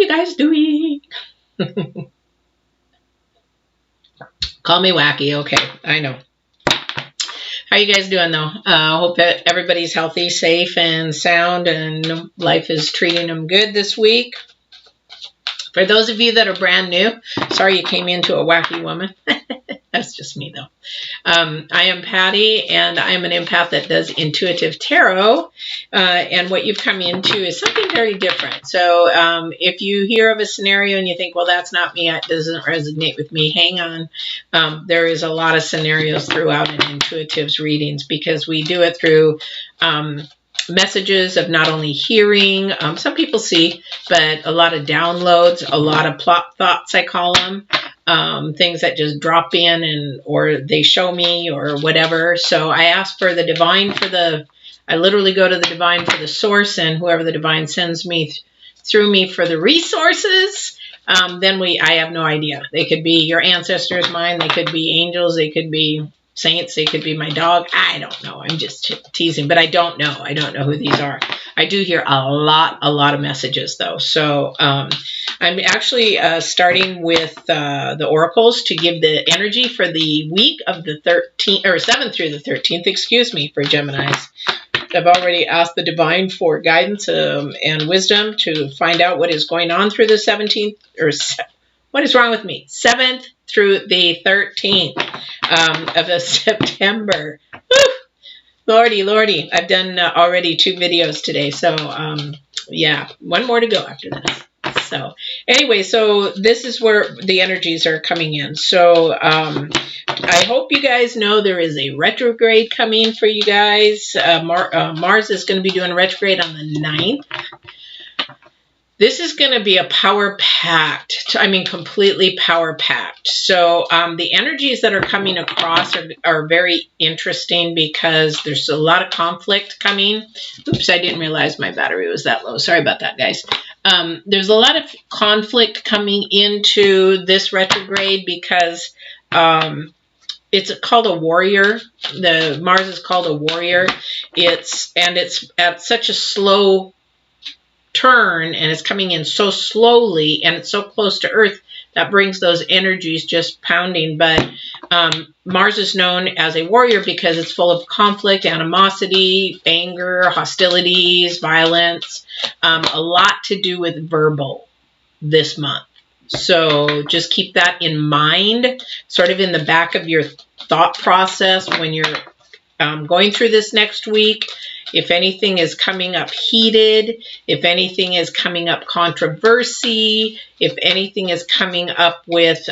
you guys doing? Call me wacky. Okay, I know. How you guys doing though? Hope that everybody's healthy, safe, and sound, and life is treating them good this week. For those of you that are brand new, sorry you came into a wacky woman. That's just me though. I am Patty, and I am an empath that does intuitive tarot. And what you've come into is something very different. So if you hear of a scenario and you think, well, that's not me, it doesn't resonate with me, hang on. There is a lot of scenarios throughout in intuitives readings, because we do it through messages of not only hearing, some people see, but a lot of downloads, a lot of plot thoughts, I call them. Things that just drop in, and or they show me or whatever. So I ask for the divine I literally go to the divine for the source, and whoever the divine sends me through me for the resources. Then I have no idea. They could be your ancestors, mine. They could be angels. They could be saints. They could be my dog. I don't know. I'm just teasing, but I don't know. I don't know who these are. I do hear a lot of messages though. So I'm actually starting with the oracles to give the energy for the week of the 13th or 7th through the 13th, excuse me, for Geminis. I've already asked the divine for guidance and wisdom to find out what is going on through the 17th, or what is wrong with me? 7th through the 13th of September. Woo! Lordy. I've done already 2 videos today. So, yeah, 1 more to go after this. So, anyway, so this is where the energies are coming in. So, I hope you guys know there is a retrograde coming for you guys. Mars is going to be doing retrograde on the 9th. This is going to be a power-packed, completely power-packed. So the energies that are coming across are very interesting, because there's a lot of conflict coming. Oops, I didn't realize my battery was that low. Sorry about that, guys. There's a lot of conflict coming into this retrograde, because it's called a warrior. The Mars is called a warrior. It's at such a slow turn, and it's coming in so slowly, and it's so close to Earth, that brings those energies just pounding. But Mars is known as a warrior because it's full of conflict, animosity, anger, hostilities, violence, a lot to do with verbal this month. So just keep that in mind, sort of in the back of your thought process when you're going through this next week. If anything is coming up heated, if anything is coming up controversy, if anything is coming up with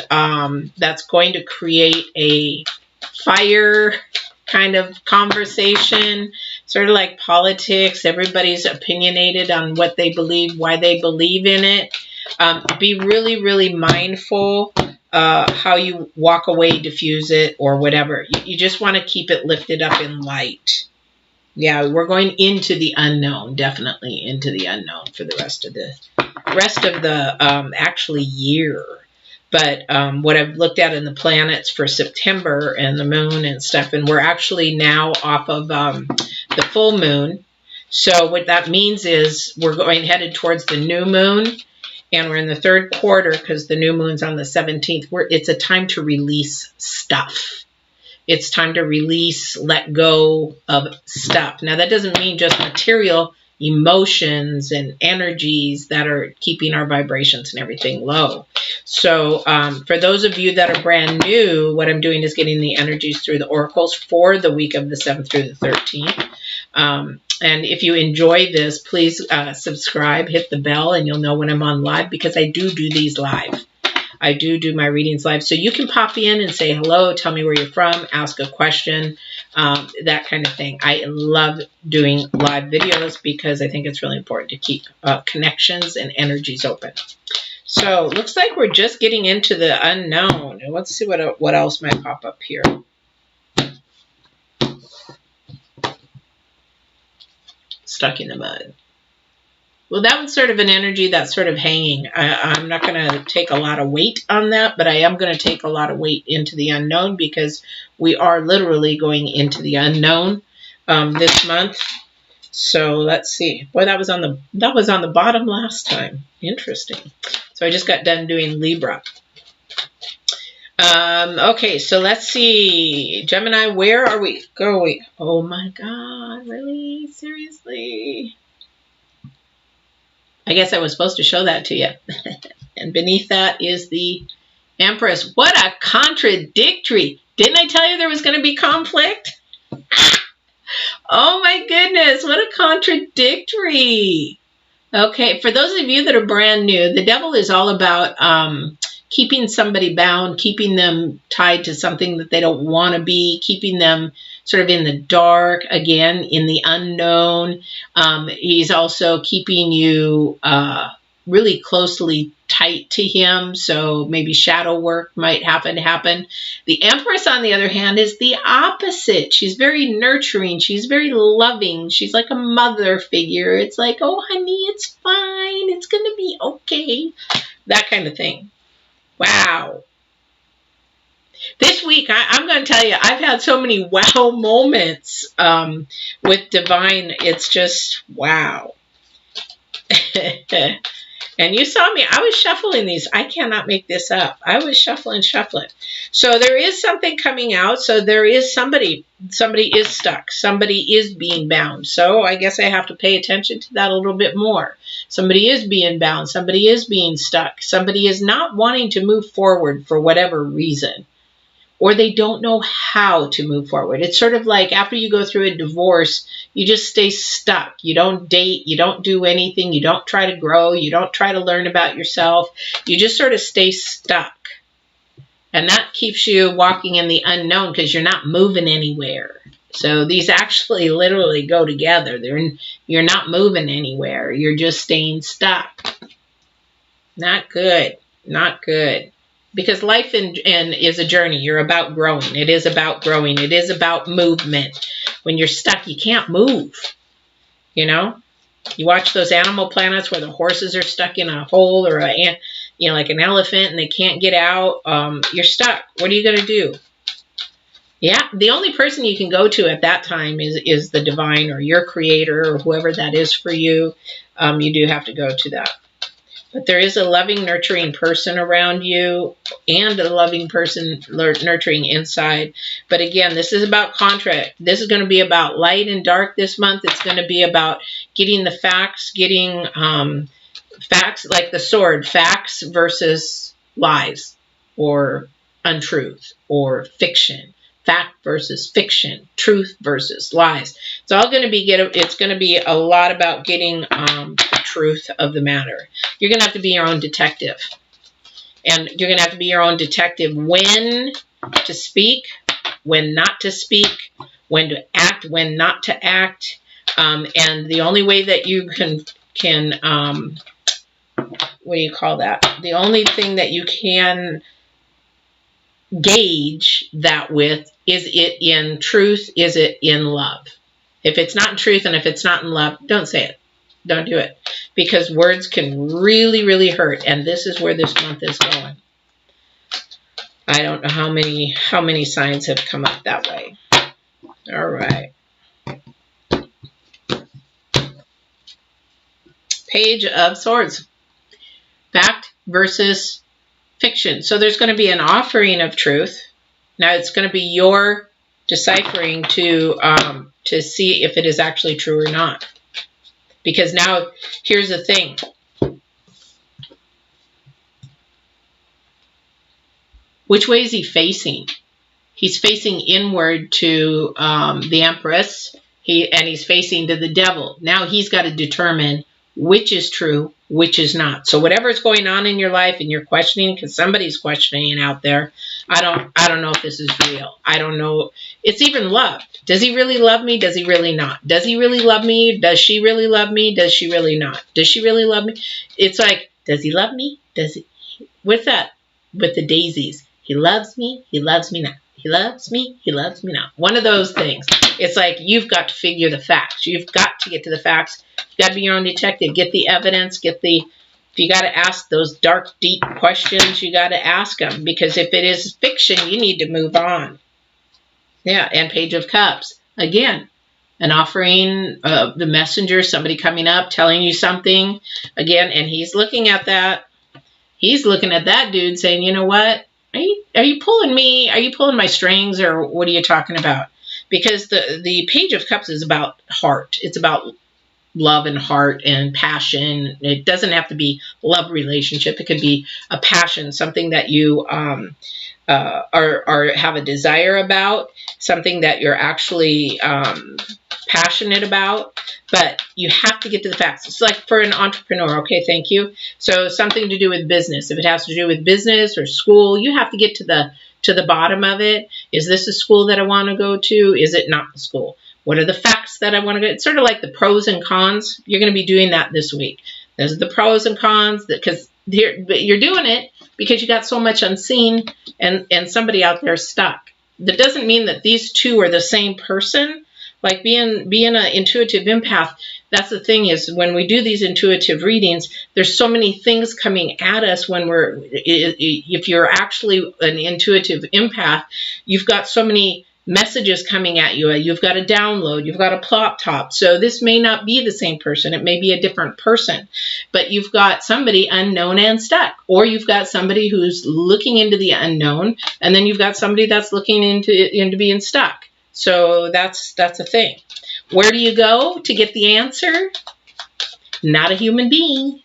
that's going to create a fire kind of conversation, sort of like politics, everybody's opinionated on what they believe, why they believe in it. Be really mindful how you walk away, diffuse it, or whatever. You just want to keep it lifted up in light. Yeah, we're going into the unknown, definitely into the unknown for the rest of the actually year. But what I've looked at in the planets for September and the moon and stuff, and we're actually now off of the full moon. So what that means is we're headed towards the new moon, and we're in the 3rd quarter because the new moon's on the 17th. It's a time to release stuff. It's time to release, let go of stuff. Now, that doesn't mean just material emotions and energies that are keeping our vibrations and everything low. So for those of you that are brand new, what I'm doing is getting the energies through the oracles for the week of the 7th through the 13th. And if you enjoy this, please subscribe, hit the bell, and you'll know when I'm on live, because I do these live. I do my readings live. So you can pop in and say hello, tell me where you're from, ask a question, that kind of thing. I love doing live videos because I think it's really important to keep connections and energies open. So looks like we're just getting into the unknown. And let's see what else might pop up here. Stuck in the mud. Well, that was sort of an energy that's sort of hanging. I'm not going to take a lot of weight on that, but I am going to take a lot of weight into the unknown, because we are literally going into the unknown this month. So let's see. Boy, that was on the bottom last time. Interesting. So I just got done doing Libra. Okay, so let's see. Gemini, where are we going? Oh my God, really? Seriously? I guess I was supposed to show that to you. And beneath that is the Empress. What a contradictory. Didn't I tell you there was going to be conflict? Oh my goodness, what a contradictory. Okay, for those of you that are brand new, the devil is all about keeping somebody bound, keeping them tied to something that they don't want to be, keeping them sort of in the dark, again, in the unknown. He's also keeping you really closely tight to him, so maybe shadow work might happen. The Empress, on the other hand, is the opposite. She's very nurturing. She's very loving. She's like a mother figure. It's like, oh, honey, it's fine. It's going to be okay. That kind of thing. Wow. This week, I'm going to tell you, I've had so many wow moments with Divine. It's just wow. And you saw me. I was shuffling these. I cannot make this up. I was shuffling. So there is something coming out. So there is somebody is stuck. Somebody is being bound. So I guess I have to pay attention to that a little bit more. Somebody is being bound. Somebody is being stuck. Somebody is not wanting to move forward for whatever reason. Or they don't know how to move forward. It's sort of like after you go through a divorce, you just stay stuck. You don't date. You don't do anything. You don't try to grow. You don't try to learn about yourself. You just sort of stay stuck. And that keeps you walking in the unknown because you're not moving anywhere. So these actually literally go together. You're not moving anywhere. You're just staying stuck. Not good. Not good. Because life is a journey. You're about growing. It is about growing. It is about movement. When you're stuck, you can't move. You know? You watch those Animal Planets where the horses are stuck in a hole or like an elephant and they can't get out. You're stuck. What are you going to do? Yeah, the only person you can go to at that time is the divine or your creator or whoever that is for you. You do have to go to that. But there is a loving, nurturing person around you and a loving person nurturing inside. But again, this is about contract. This is going to be about light and dark this month. It's going to be about getting the facts, getting facts like the sword, facts versus lies or untruth or fiction. Fact versus fiction, truth versus lies. It's all going to be it's going to be a lot about getting the truth of the matter. You're going to have to be your own detective. And you're going to have to be your own detective when to speak, when not to speak, when to act, when not to act. And the only way that you can what do you call that? The only thing that you can gauge that with, is it in truth? Is it in love? If it's not in truth and if it's not in love, don't say it. Don't do it. Because words can really, really hurt. And this is where this month is going. I don't know how many signs have come up that way. All right. Page of Swords. Fact versus fiction. So there's going to be an offering of truth. Now it's going to be your deciphering to see if it is actually true or not. Because now, here's the thing. Which way is he facing? He's facing inward to the Empress, and he's facing to the devil. Now he's got to determine which is true, which is not. So whatever's going on in your life and you're questioning, because somebody's questioning out there, I don't know if this is real. I don't know. It's even love. Does he really love me? Does he really not? Does he really love me? Does she really love me? Does she really not? Does she really love me? It's like, does he love me? Does he? What's that with the daisies? He loves me. He loves me not. He loves me. He loves me not. One of those things. It's like you've got to figure the facts. You've got to get to the facts. You've got to be your own detective. Get the evidence. If you got to ask those dark, deep questions, you got to ask them. Because if it is fiction, you need to move on. Yeah, and Page of Cups. Again, an offering, the messenger, somebody coming up, telling you something again. And he's looking at that. He's looking at that dude saying, you know what? Are you pulling me? Are you pulling my strings, or what are you talking about? Because the Page of Cups is about heart. It's about love and heart and passion. It doesn't have to be love relationship. It could be a passion, something that you are have a desire about, something that you're actually passionate about. But you have to get to the facts. It's like for an entrepreneur. Okay, thank you. So something to do with business. If it has to do with business or school, you have to get to the bottom of it. Is this a school that I want to go to? Is it not the school? What are the facts that I want to get? It's sort of like the pros and cons. You're going to be doing that this week. There's the pros and cons, because you're doing it because you got so much unseen and somebody out there stuck. That doesn't mean that these two are the same person. Like being an intuitive empath, that's the thing, is when we do these intuitive readings, there's so many things coming at us when if you're actually an intuitive empath, you've got so many messages coming at you. You've got a download, you've got a plop top. So this may not be the same person. It may be a different person, but you've got somebody unknown and stuck, or you've got somebody who's looking into the unknown, and then you've got somebody that's looking into being stuck. So that's a thing. Where do you go to get the answer? Not a human being.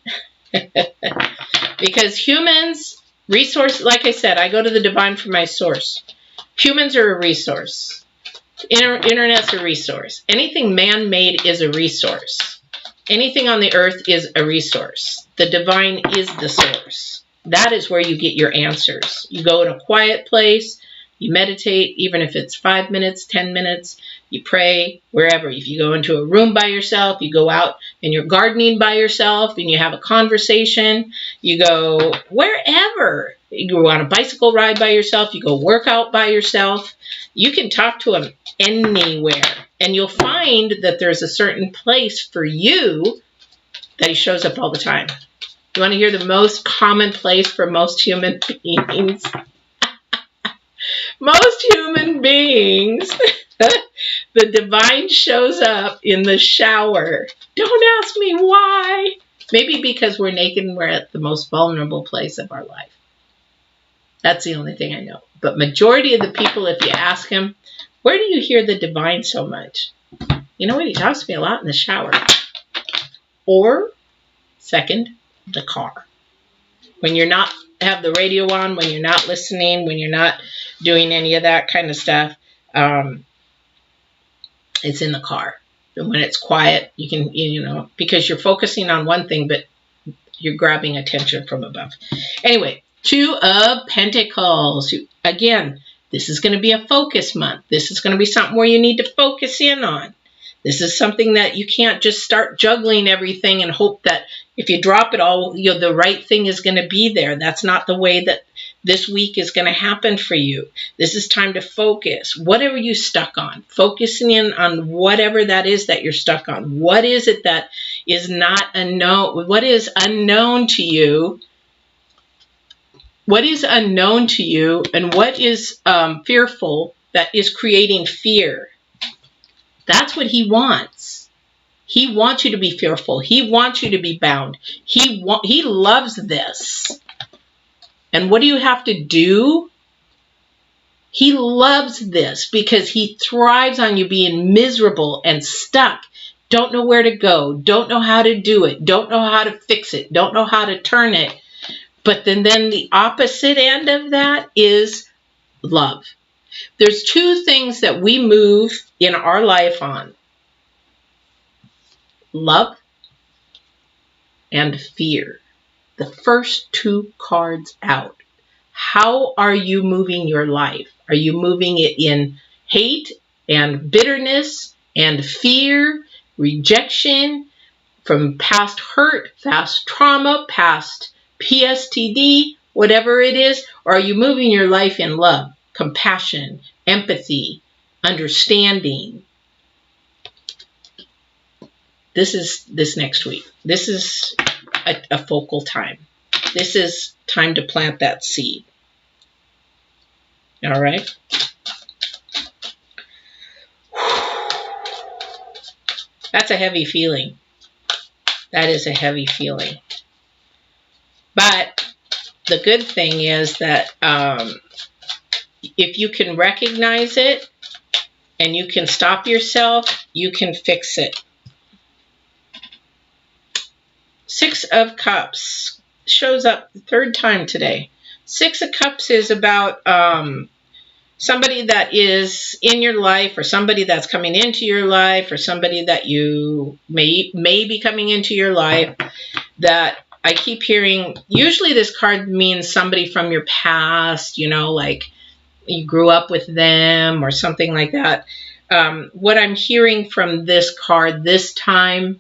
Because humans, resource, like I said, I go to the divine for my source. Humans are a resource. Internet's a resource. Anything man-made is a resource. Anything on the earth is a resource. The divine is the source. That is where you get your answers. You go in a quiet place. You meditate, even if it's 5 minutes, 10 minutes. You pray wherever. If you go into a room by yourself, you go out and you're gardening by yourself and you have a conversation. You go wherever. You go on a bicycle ride by yourself. You go work out by yourself. You can talk to him anywhere. And you'll find that there's a certain place for you that he shows up all the time. You want to hear the most common place for most human beings? Most human beings, the divine shows up in the shower. Don't ask me why. Maybe because we're naked and we're at the most vulnerable place of our life. That's the only thing I know. But majority of the people, if you ask them, where do you hear the divine so much? You know what? He talks to me a lot in the shower. Or, second, the car. When you're not have the radio on, when you're not listening, when you're not doing any of that kind of stuff, it's in the car. And when it's quiet, you can, because you're focusing on one thing, but you're grabbing attention from above. Anyway, Two of Pentacles. Again, this is going to be a focus month. This is going to be something where you need to focus in on. This is something that you can't just start juggling everything and hope that if you drop it all, the right thing is going to be there. That's not the way that this week is going to happen for you. This is time to focus. Whatever you're stuck on, focusing in on whatever that is that you're stuck on. What is it that is not unknown? What is unknown to you? What is unknown to you, and what is fearful that is creating fear? That's what he wants. He wants you to be fearful. He wants you to be bound. He loves this. And what do you have to do? He loves this because he thrives on you being miserable and stuck. Don't know where to go. Don't know how to do it. Don't know how to fix it. Don't know how to turn it. But then the opposite end of that is love. There's two things that we move in our life on. Love and fear. The first two cards out. How are you moving your life? Are you moving it in hate and bitterness and fear, rejection from past hurt, past trauma, past PSTD, whatever it is? Or are you moving your life in love, compassion, empathy, understanding? This is this next week. This is a focal time. This is time to plant that seed. All right? That's a heavy feeling. That is a heavy feeling. But the good thing is that if you can recognize it and you can stop yourself, you can fix it. Six of Cups shows up the third time today. Six of Cups is about somebody that is in your life, or somebody that's coming into your life, or somebody that you may be coming into your life that I keep hearing. Usually this card means somebody from your past, you know, like you grew up with them or something like that. What I'm hearing from this card this time,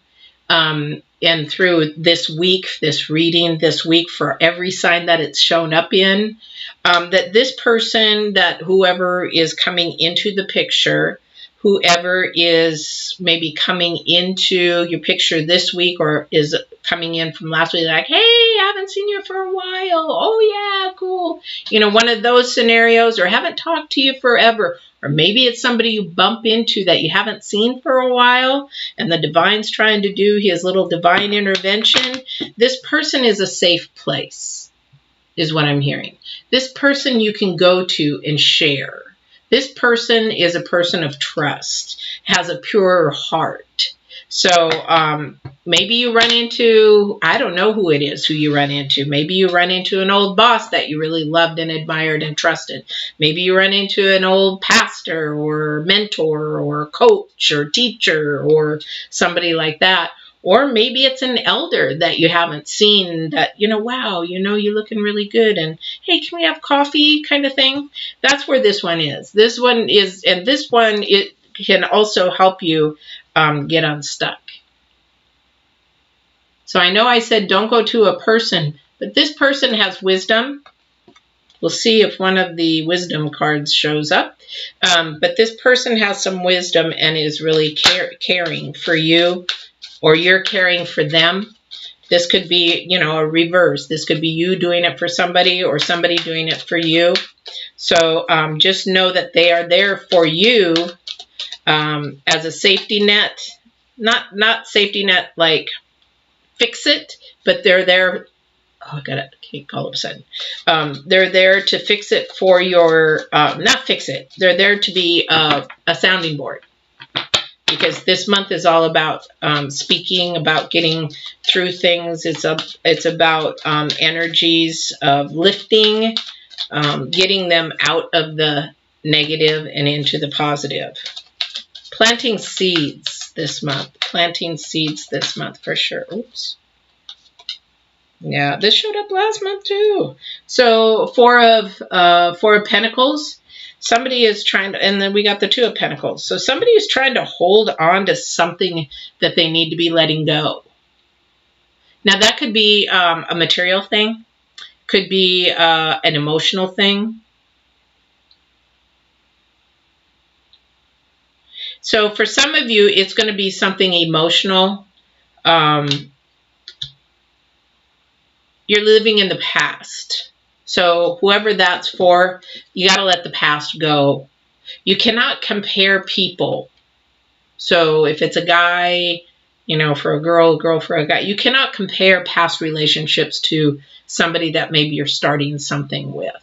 and through this week, this reading this week, for every sign that it's shown up in, that this person, that whoever is coming into the picture, whoever is maybe coming into your picture this week or is coming in from last week, like, hey, I haven't seen you for a while. Oh, yeah, cool. You know, one of those scenarios, or haven't talked to you forever. Or maybe it's somebody you bump into that you haven't seen for a while, and the divine's trying to do his little divine intervention. This person is a safe place, is what I'm hearing. This person you can go to and share. This person is a person of trust, has a pure heart. So maybe you run into, I don't know who it is who you run into. Maybe you run into an old boss that you really loved and admired and trusted. Maybe you run into an old pastor or mentor or coach or teacher or somebody like that. Or maybe it's an elder that you haven't seen that, you know, wow, you know, you're looking really good. And hey, can we have coffee kind of thing? That's where this one is. This one is, and this one, it can also help you get unstuck. So I know I said don't go to a person, but this person has wisdom. We'll see if one of the wisdom cards shows up. But this person has some wisdom and is really caring for you, or you're caring for them. This could be, you know, a reverse. This could be you doing it for somebody or somebody doing it for you. So just know that they are there for you as a safety net. Not safety net like fix it, but they're there. Oh, I got it. Can't all of a sudden. They're there to fix it for your, not fix it. They're there to be a sounding board. Because this month is all about speaking, about getting through things. It's about energies of lifting, getting them out of the negative and into the positive. Planting seeds this month. Planting seeds this month for sure. Oops. Yeah, this showed up last month too. So Four of Pentacles. Somebody is trying to, and then we got the Two of Pentacles. So somebody is trying to hold on to something that they need to be letting go. Now that could be a material thing. Could be an emotional thing. So for some of you, it's going to be something emotional. You're living in the past. So whoever that's for, you got to let the past go. You cannot compare people. So if it's a guy, you know, for a girl for a guy, you cannot compare past relationships to somebody that maybe you're starting something with.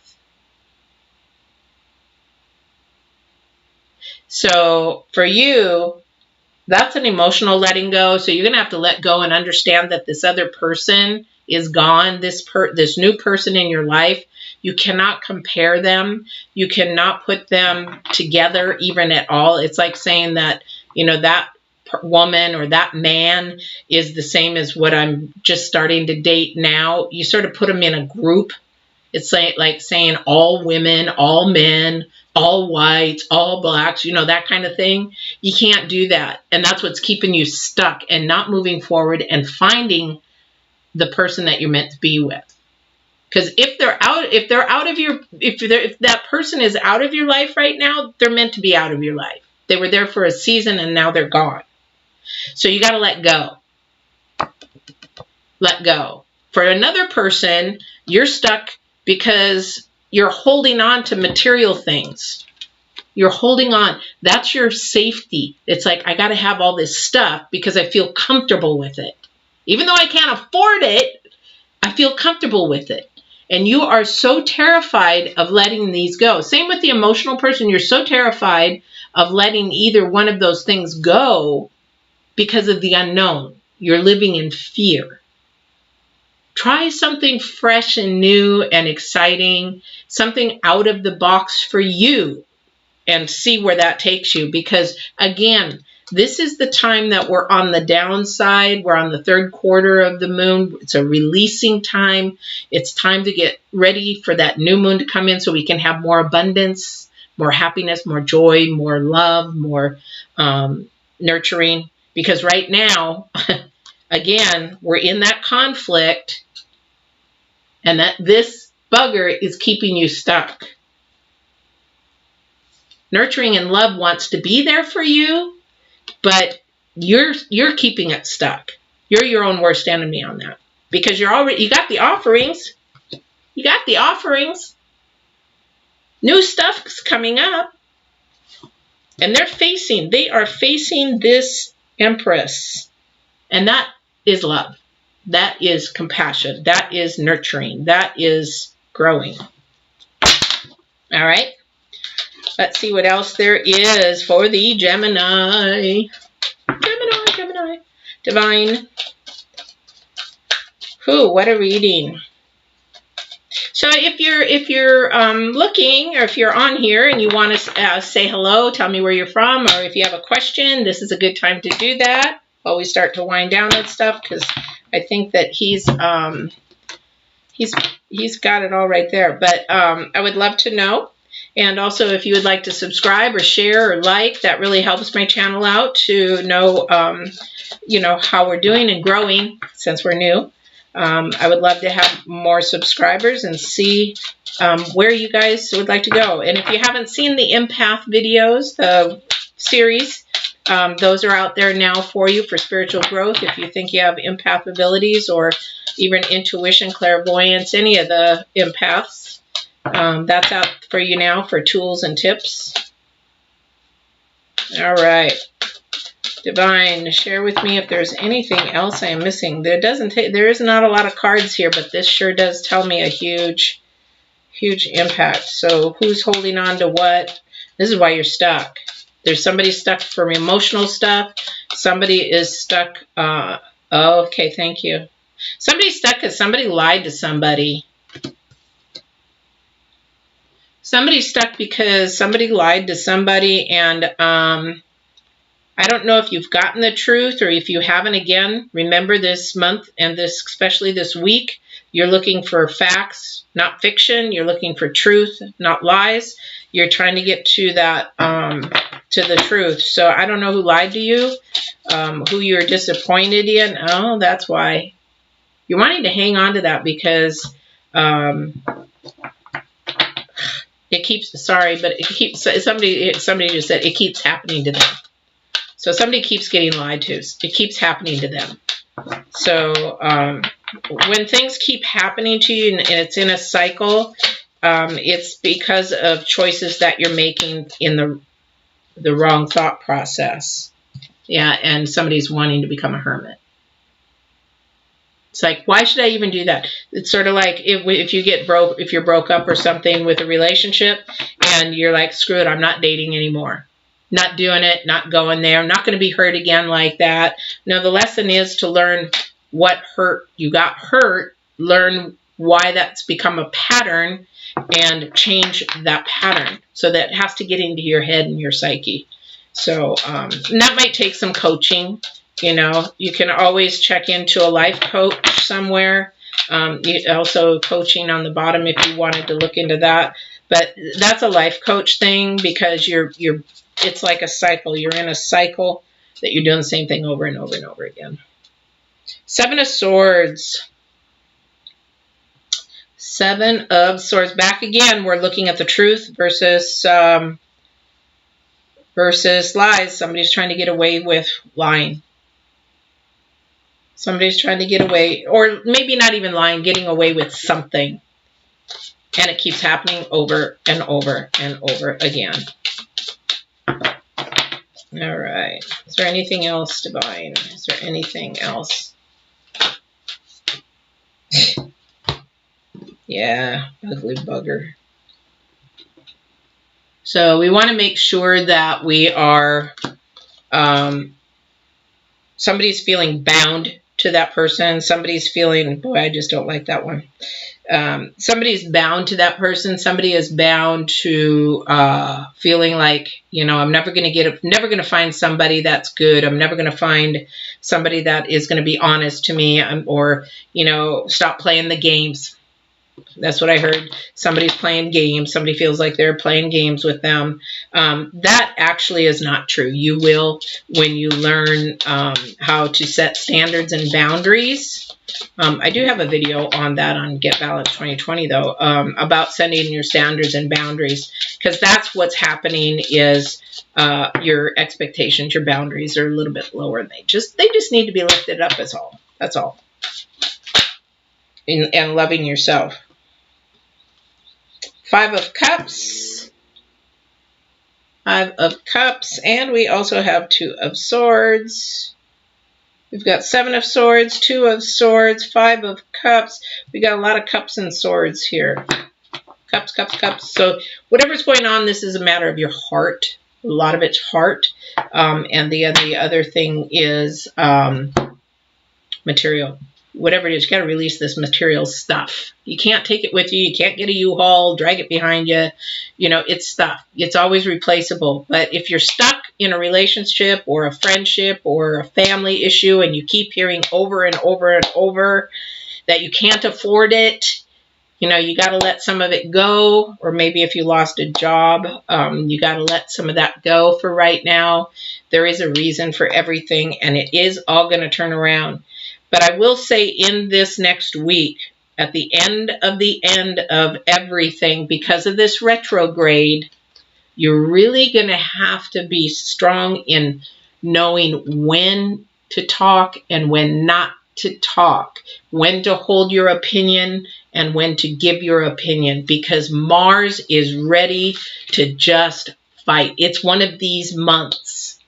So for you, that's an emotional letting go. So you're going to have to let go and understand that this other person is gone. This new person in your life, you cannot compare them. You cannot put them together even at all. It's like saying that, you know, that woman or that man is the same as what I'm just starting to date now. You sort of put them in a group. It's like saying all women, all men, all whites, all blacks, you know, that kind of thing. You can't do that. And that's what's keeping you stuck and not moving forward and finding the person that you're meant to be with. Because if that person is out of your life right now, they're meant to be out of your life. They were there for a season and now they're gone. So you got to let go. Let go. For another person, you're stuck because you're holding on to material things. You're holding on. That's your safety. It's like, I got to have all this stuff because I feel comfortable with it. Even though I can't afford it, I feel comfortable with it. And you are so terrified of letting these go. Same with the emotional person. You're so terrified of letting either one of those things go because of the unknown. You're living in fear. Try something fresh and new and exciting, something out of the box for you, and see where that takes you. Because again, this is the time that we're on the downside. We're on the third quarter of the moon. It's a releasing time. It's time to get ready for that new moon to come in so we can have more abundance, more happiness, more joy, more love, more nurturing. Because right now, again, we're in that conflict, and that this bugger is keeping you stuck. Nurturing and love wants to be there for you, but you're keeping it stuck. You're your own worst enemy on that, because you got the offerings. You got the offerings. New stuff's coming up, and they are facing this Empress, and that is love. That is compassion. That is nurturing. That is growing. All right. Let's see what else there is for the Gemini. Gemini. Divine. What a reading. So if you're looking, or if you're on here and you want to say hello, tell me where you're from, or if you have a question, this is a good time to do that while we start to wind down and stuff, because I think that he's got it all right there. But I would love to know. And also, if you would like to subscribe or share or like, that really helps my channel out to know, how we're doing and growing since we're new. I would love to have more subscribers and see where you guys would like to go. And if you haven't seen the empath videos, the series, those are out there now for you for spiritual growth. If you think you have empath abilities, or even intuition, clairvoyance, any of the empaths, that's out for you now for tools and tips. All right. Divine, share with me if there's anything else I am missing. There is not a lot of cards here, but this sure does tell me a huge impact. So who's holding on to what? This is why you're stuck. There's somebody stuck from emotional stuff. Somebody is stuck. Okay, thank you. Somebody's stuck because somebody lied to somebody. Somebody's stuck because somebody lied to somebody, and I don't know if you've gotten the truth, or if you haven't. Again, remember this month, and especially this week, you're looking for facts, not fiction. You're looking for truth, not lies. You're trying to get to that, to the truth. So I don't know who lied to you, who you're disappointed in. Oh, that's why you're wanting to hang on to that, because it keeps. Sorry, but it keeps. Somebody just said it keeps happening to them. So somebody keeps getting lied to. It keeps happening to them. So when things keep happening to you, and it's in a cycle, it's because of choices that you're making in the wrong thought process. Yeah, and somebody's wanting to become a hermit. It's like, why should I even do that? It's sort of like if you're broke up or something with a relationship, and you're like, screw it, I'm not dating anymore. Not doing it, not going there. I'm not going to be hurt again like that. No, the lesson is to learn what hurt you got hurt, learn why that's become a pattern, and change that pattern. So that has to get into your head and your psyche. So and that might take some coaching. You can always check into a life coach somewhere. Also coaching on the bottom if you wanted to look into that. But that's a life coach thing, because it's like a cycle. You're in a cycle that you're doing the same thing over and over and over again. 7 of Swords. 7 of Swords. Back again, we're looking at the truth versus lies. Somebody's trying to get away with lying. Somebody's trying to get away, or maybe not even lying, getting away with something. And it keeps happening over and over and over again. All right. Is there anything else, Divine? Is there anything else? Yeah, ugly bugger. So we want to make sure that we are, somebody's feeling bound to that person. Somebody's feeling, boy, I just don't like that one. Somebody's bound to that person. Somebody is bound to feeling like, you know, I'm never going to find somebody that's good. I'm never going to find somebody that is going to be honest to me, or, you know, stop playing the games. That's what I heard. Somebody's playing games. Somebody feels like they're playing games with them. That actually is not true. You will, when you learn how to set standards and boundaries. I do have a video on that on Get Balance 2020, though, about setting your standards and boundaries, because that's what's happening is your expectations, your boundaries are a little bit lower. They just need to be lifted up, is all. That's all. And loving yourself. 5 of Cups. 5 of Cups. And we also have 2 of Swords. We've got 7 of Swords, 2 of Swords, 5 of Cups. We got a lot of Cups and Swords here. Cups, Cups, Cups. So whatever's going on, this is a matter of your heart. A lot of it's heart. And the other thing is material. Whatever it is, you got to release this material stuff. You can't take it with you. You can't get a U-Haul, drag it behind you. You know, it's stuff. It's always replaceable. But if you're stuck in a relationship or a friendship or a family issue and you keep hearing over and over and over that you can't afford it, you know, you got to let some of it go. Or maybe if you lost a job, you got to let some of that go for right now. There is a reason for everything, and it is all going to turn around. But I will say in this next week, at the end of everything, because of this retrograde, you're really going to have to be strong in knowing when to talk and when not to talk, when to hold your opinion and when to give your opinion, because Mars is ready to just fight. It's one of these months.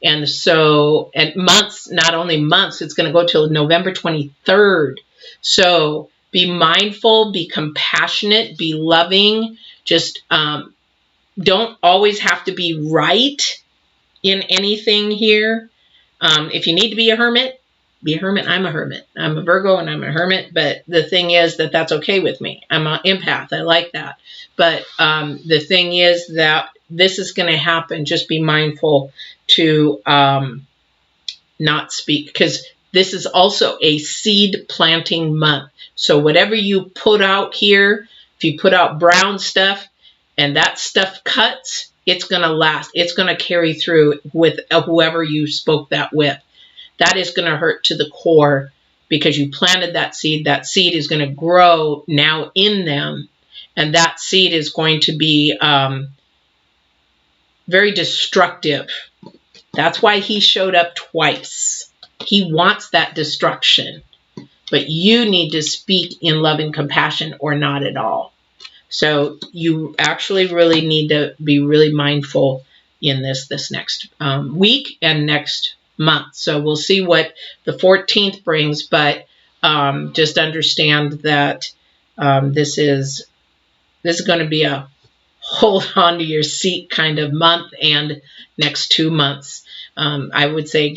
And so, at months, not only months, it's going to go till November 23rd. So, be mindful, be compassionate, be loving. Just don't always have to be right in anything here. If you need to be a hermit, be a hermit. I'm a hermit. I'm a Virgo and I'm a hermit. But the thing is that that's okay with me. I'm an empath. I like that. But the thing is that this is going to happen. Just be mindful to not speak, because this is also a seed planting month. So whatever you put out here, if you put out brown stuff and that stuff cuts, it's going to last. It's going to carry through with whoever you spoke that with. That is going to hurt to the core because you planted that seed. That seed is going to grow now in them. And that seed is going to be very destructive. That's why he showed up twice. He wants that destruction. But you need to speak in love and compassion or not at all. So you actually really need to be really mindful in this next week and next month. So we'll see what the 14th brings. But just understand that this is going to be a hold on to your seat kind of month and next 2 months. I would say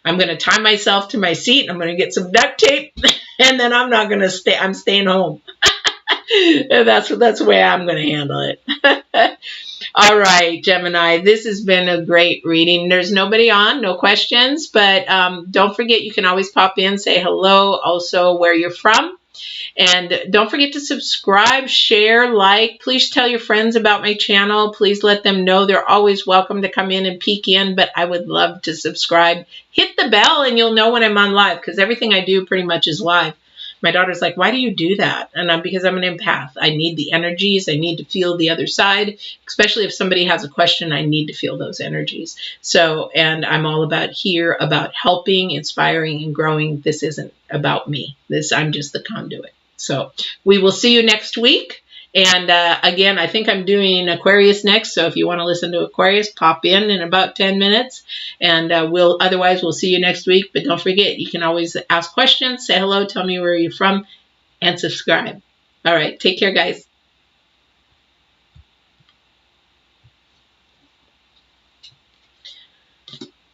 I'm going to tie myself to my seat. I'm going to get some duct tape and then I'm not going to stay. I'm staying home. That's the way I'm going to handle it. All right, Gemini, this has been a great reading. There's nobody on, no questions, but don't forget you can always pop in, say hello, also where you're from. And don't forget to subscribe, share, like. Please tell your friends about my channel. Please let them know they're always welcome to come in and peek in, but I would love to subscribe. Hit the bell and you'll know when I'm on live, because everything I do pretty much is live. My daughter's like, why do you do that? And because I'm an empath. I need the energies. I need to feel the other side. Especially if somebody has a question, I need to feel those energies. So, and I'm all about helping, inspiring, and growing. This isn't about me. I'm just the conduit. So we will see you next week. And again, I think I'm doing Aquarius next. So if you want to listen to Aquarius, pop in about 10 minutes. And otherwise, we'll see you next week. But don't forget, you can always ask questions, say hello, tell me where you're from, and subscribe. All right. Take care, guys.